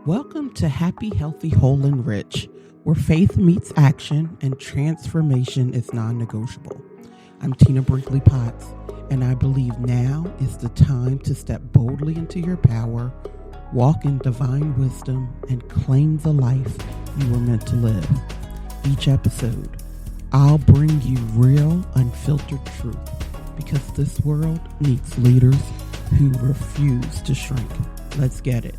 Welcome to Happy, Healthy, Whole, and Rich, where faith meets action and transformation is non-negotiable. I'm Tina Brinkley Potts, and I believe now is the time to step boldly into your power, walk in divine wisdom, and claim the life you were meant to live. Each episode, I'll bring you real, unfiltered truth, because this world needs leaders who refuse to shrink. Let's get it.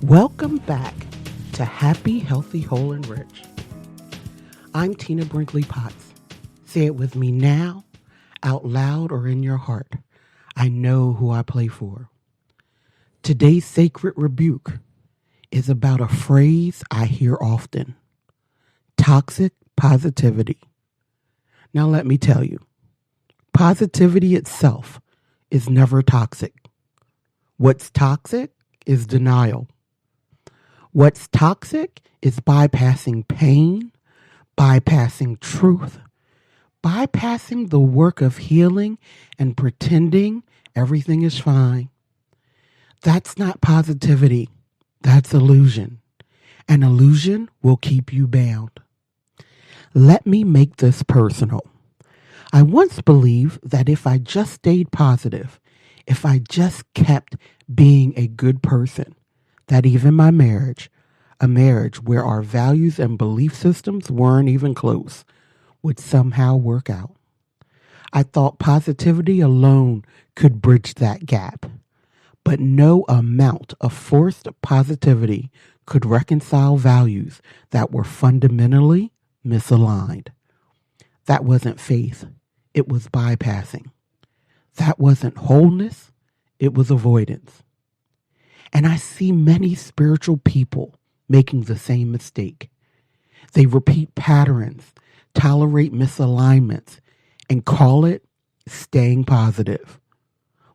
Welcome back to Happy, Healthy, Whole, and Rich. I'm Tina Brinkley Potts. Say it with me now, out loud or in your heart. I know who I play for. Today's sacred rebuke is about a phrase I hear often: toxic positivity. Now let me tell you, positivity itself is never toxic. What's toxic is denial. What's toxic is bypassing pain, bypassing truth, bypassing the work of healing and pretending everything is fine. That's not positivity. That's illusion. An illusion will keep you bound. Let me make this personal. I once believed that if I just stayed positive, if I just kept being a good person, that even my marriage, a marriage where our values and belief systems weren't even close, would somehow work out. I thought positivity alone could bridge that gap, but no amount of forced positivity could reconcile values that were fundamentally misaligned. That wasn't faith, it was bypassing. That wasn't wholeness, it was avoidance. And I see many spiritual people making the same mistake. They repeat patterns, tolerate misalignments, and call it staying positive.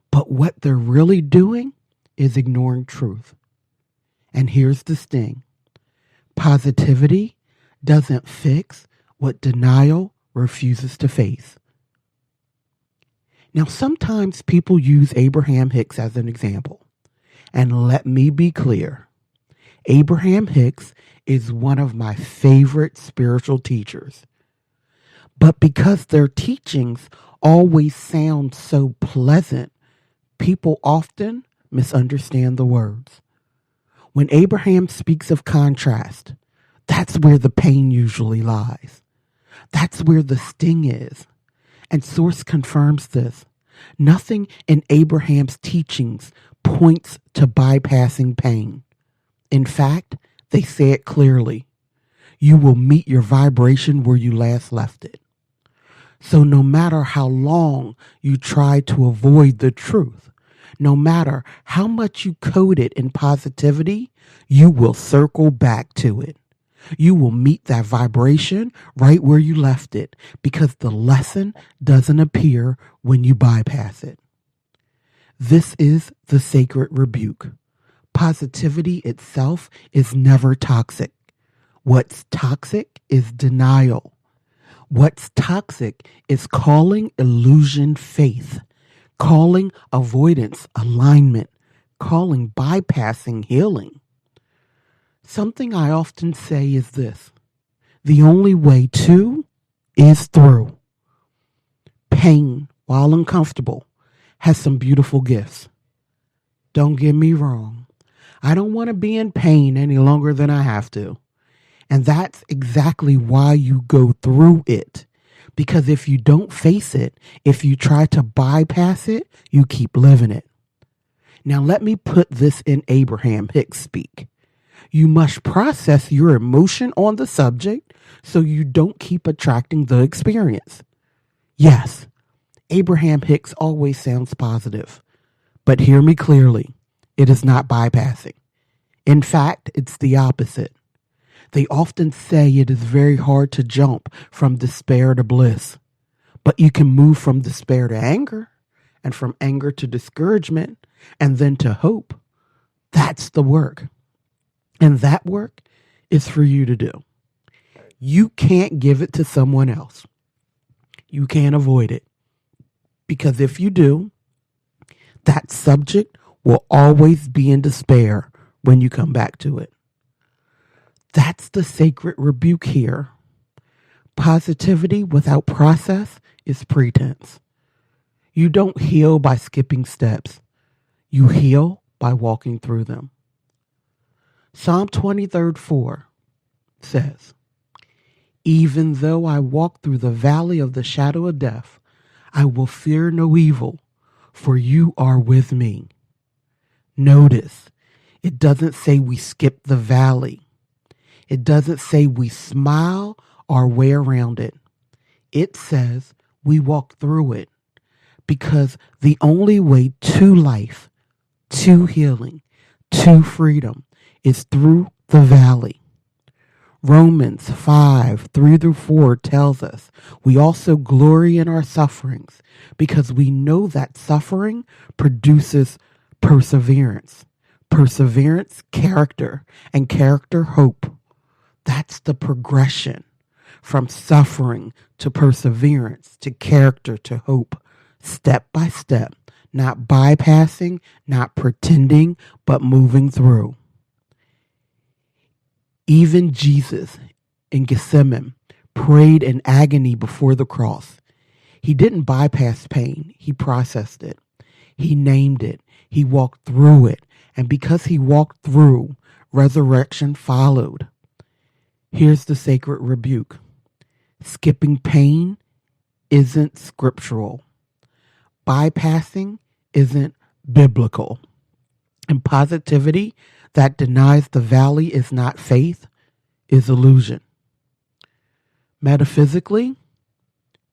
But what they're really doing is ignoring truth. And here's the sting. Positivity doesn't fix what denial refuses to face. Now, sometimes people use Abraham Hicks as an example. And let me be clear, Abraham Hicks is one of my favorite spiritual teachers. But because their teachings always sound so pleasant, people often misunderstand the words. When Abraham speaks of contrast, that's where the pain usually lies. That's where the sting is. And Source confirms this. Nothing in Abraham's teachings points to bypassing pain. In fact, they say it clearly. You will meet your vibration where you last left it. So no matter how long you try to avoid the truth, no matter how much you code it in positivity, you will circle back to it. You will meet that vibration right where you left it, because the lesson doesn't appear when you bypass it. This is the sacred rebuke. Positivity itself is never toxic. What's toxic is denial. What's toxic is calling illusion faith, calling avoidance alignment, calling bypassing healing. Something I often say is this: the only way to is through. Pain, while uncomfortable, has some beautiful gifts. Don't get me wrong. I don't want to be in pain any longer than I have to. And that's exactly why you go through it. Because if you don't face it, if you try to bypass it, you keep living it. Now let me put this in Abraham Hicks speak. You must process your emotion on the subject so you don't keep attracting the experience. Yes, Abraham Hicks always sounds positive, but hear me clearly, it is not bypassing. In fact, it's the opposite. They often say it is very hard to jump from despair to bliss, but you can move from despair to anger, and from anger to discouragement, and then to hope. That's the work. And that work is for you to do. You can't give it to someone else. You can't avoid it. Because if you do, that subject will always be in despair when you come back to it. That's the sacred rebuke here. Positivity without process is pretense. You don't heal by skipping steps. You heal by walking through them. Psalm 23:4 says, "Even though I walk through the valley of the shadow of death, I will fear no evil, for you are with me." Notice, it doesn't say we skip the valley. It doesn't say we smile our way around it. It says we walk through it, because the only way to life, to healing, to freedom is through the valley. Romans 5:3-4 tells us we also glory in our sufferings because we know that suffering produces perseverance. Perseverance, character, and character, hope. That's the progression from suffering to perseverance to character to hope, step by step, not bypassing, not pretending, but moving through. Even Jesus in Gethsemane prayed in agony before the cross. He didn't bypass pain. He processed it. He named it. He walked through it. And because he walked through, resurrection followed. Here's the sacred rebuke. Skipping pain isn't scriptural. Bypassing isn't biblical. And positivity that denies the valley is not faith is illusion. Metaphysically,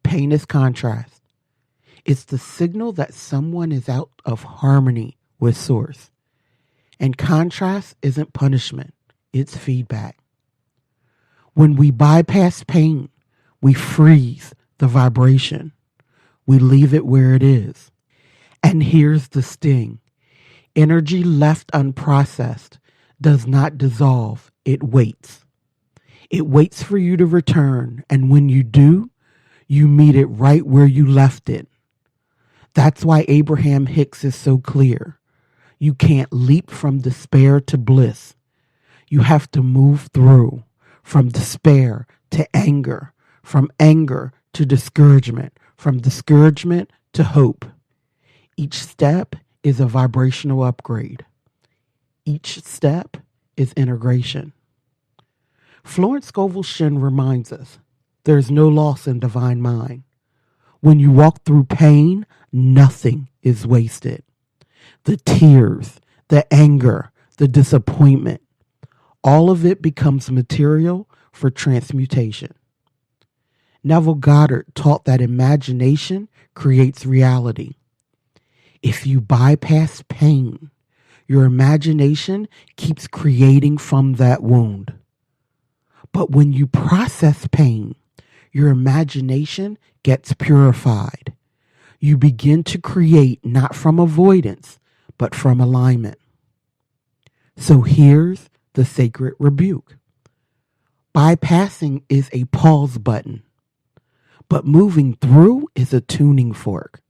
pain is contrast. It's the signal that someone is out of harmony with source. And contrast isn't punishment, it's feedback. When we bypass pain, we freeze the vibration. We leave it where it is. And here's the sting. Energy left unprocessed does not dissolve, it waits. It waits for you to return, and when you do, you meet it right where you left it. That's why Abraham Hicks is so clear. You can't leap from despair to bliss. You have to move through from despair to anger, from anger to discouragement, from discouragement to hope. Each step is a vibrational upgrade. Each step is integration. Florence Scovel Shinn reminds us there's no loss in divine mind. When you walk through pain, nothing is wasted. The tears, the anger, the disappointment, all of it becomes material for transmutation. Neville Goddard taught that imagination creates reality. If you bypass pain, your imagination keeps creating from that wound. But when you process pain, your imagination gets purified. You begin to create not from avoidance, but from alignment. So here's the sacred rebuke. Bypassing is a pause button, but moving through is a tuning fork.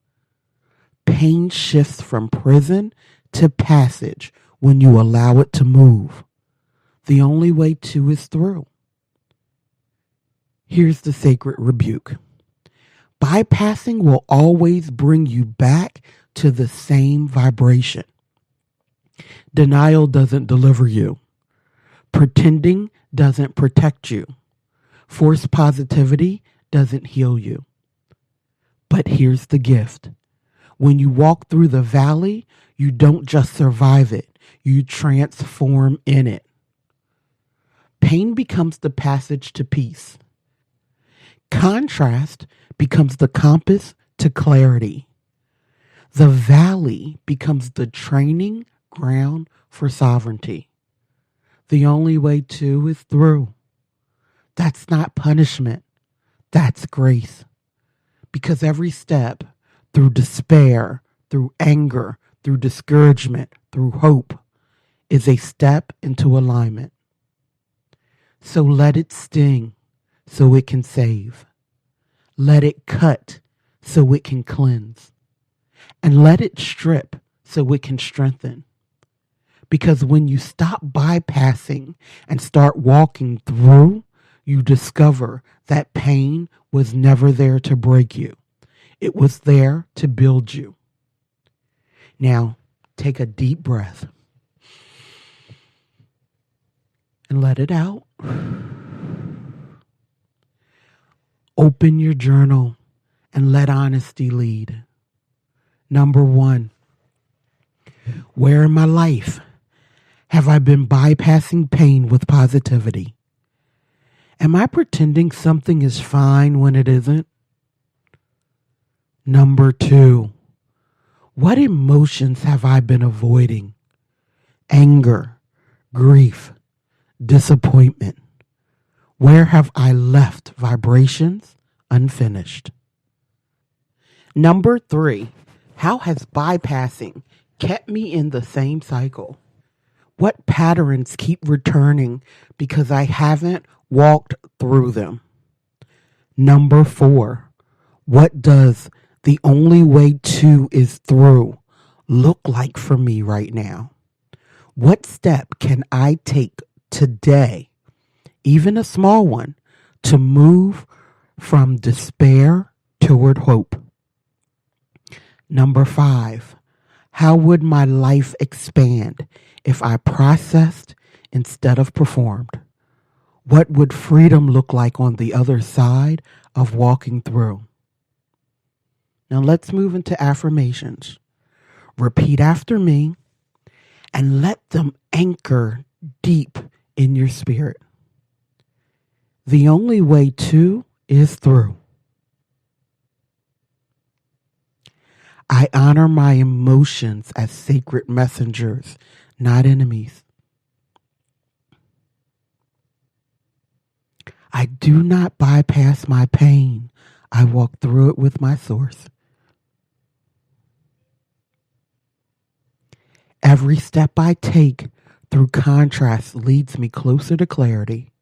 Pain shifts from prison to passage when you allow it to move. The only way to is through. Here's the sacred rebuke. Bypassing will always bring you back to the same vibration. Denial doesn't deliver you. Pretending doesn't protect you. Forced positivity doesn't heal you. But here's the gift. When you walk through the valley, you don't just survive it, you transform in it. Pain becomes the passage to peace. Contrast becomes the compass to clarity. The valley becomes the training ground for sovereignty. The only way to is through. That's not punishment. That's grace. Because every step through despair, through anger, through discouragement, through hope is a step into alignment. So let it sting so it can save. Let it cut so it can cleanse. And let it strip so it can strengthen. Because when you stop bypassing and start walking through, you discover that pain was never there to break you. It was there to build you. Now, take a deep breath and let it out. Open your journal and let honesty lead. Number 1, where in my life have I been bypassing pain with positivity? Am I pretending something is fine when it isn't? Number 2, what emotions have I been avoiding? Anger, grief, disappointment. Where have I left vibrations unfinished? Number 3, how has bypassing kept me in the same cycle? What patterns keep returning because I haven't walked through them? Number 4, what does the only way to is through look like for me right now? What step can I take today, even a small one, to move from despair toward hope? Number 5, how would my life expand if I processed instead of performed? What would freedom look like on the other side of walking through? Now let's move into affirmations. Repeat after me and let them anchor deep in your spirit. The only way to is through. I honor my emotions as sacred messengers, not enemies. I do not bypass my pain. I walk through it with my source. Every step I take through contrast leads me closer to clarity.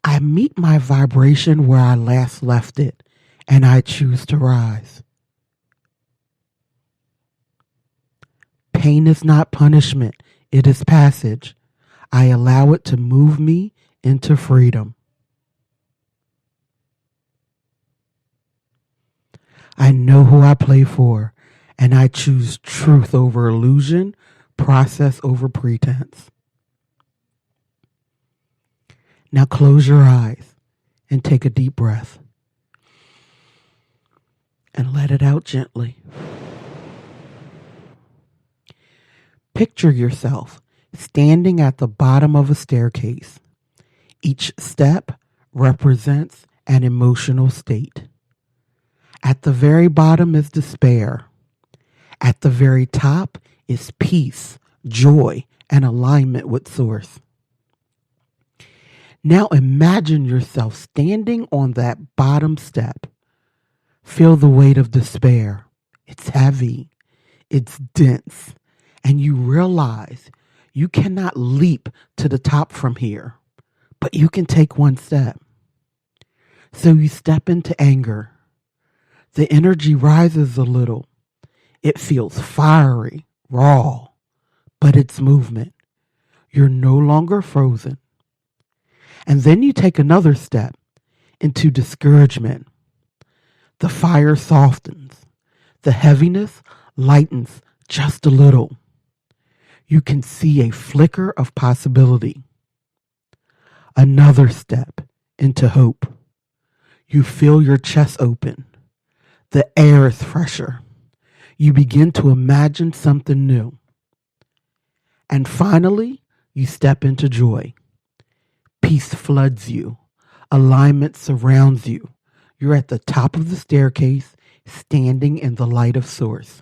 I meet my vibration where I last left it, and I choose to rise. Pain is not punishment, it is passage. I allow it to move me into freedom. I know who I play for, and I choose truth over illusion, process over pretense. Now close your eyes and take a deep breath and let it out gently. Picture yourself standing at the bottom of a staircase. Each step represents an emotional state. At the very bottom is despair. At the very top is peace, joy, and alignment with Source. Now imagine yourself standing on that bottom step. Feel the weight of despair. It's heavy. It's dense. And you realize you cannot leap to the top from here, but you can take one step. So you step into anger. The energy rises a little. It feels fiery, raw, but it's movement. You're no longer frozen. And then you take another step into discouragement. The fire softens. The heaviness lightens just a little. You can see a flicker of possibility. Another step into hope. You feel your chest open. The air is fresher. You begin to imagine something new. And finally, you step into joy. Peace floods you. Alignment surrounds you. You're at the top of the staircase, standing in the light of Source.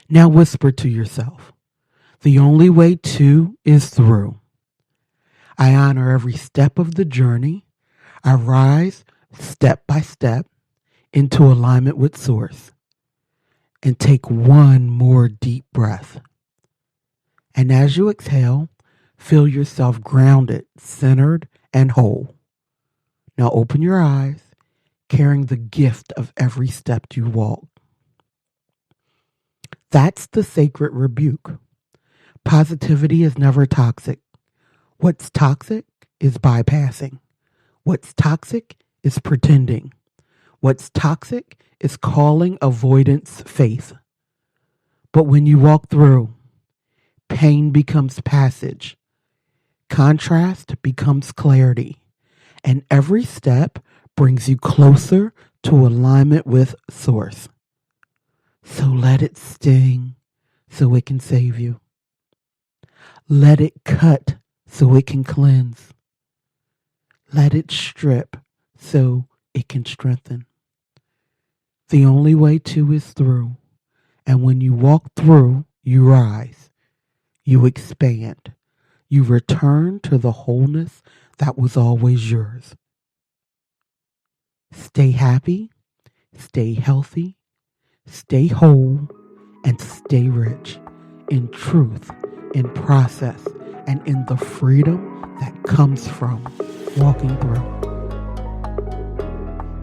Now whisper to yourself, the only way to is through. I honor every step of the journey. I rise step by step into alignment with Source. And take one more deep breath. And as you exhale, feel yourself grounded, centered, and whole. Now open your eyes, carrying the gift of every step you walk. That's the sacred rebuke. Positivity is never toxic. What's toxic is bypassing. What's toxic is pretending. What's toxic is calling avoidance faith. But when you walk through, pain becomes passage. Contrast becomes clarity. And every step brings you closer to alignment with Source. So let it sting so it can save you. Let it cut so it can cleanse. Let it strip so it can strengthen. The only way to is through. And when you walk through, you rise. You expand. You return to the wholeness that was always yours. Stay happy, stay healthy, stay whole, and stay rich in truth, in process, and in the freedom that comes from walking through.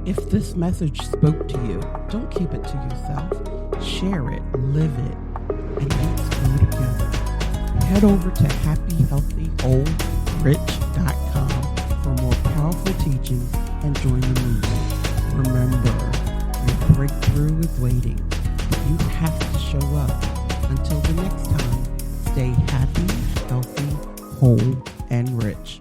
If this message spoke to you, don't keep it to yourself. Share it, live it, and let's grow together. Head over to happyhealthywholerich.com for more powerful teachings and join the movement. Remember, your breakthrough is waiting, but you have to show up. Until the next time, stay happy, healthy, whole, and rich.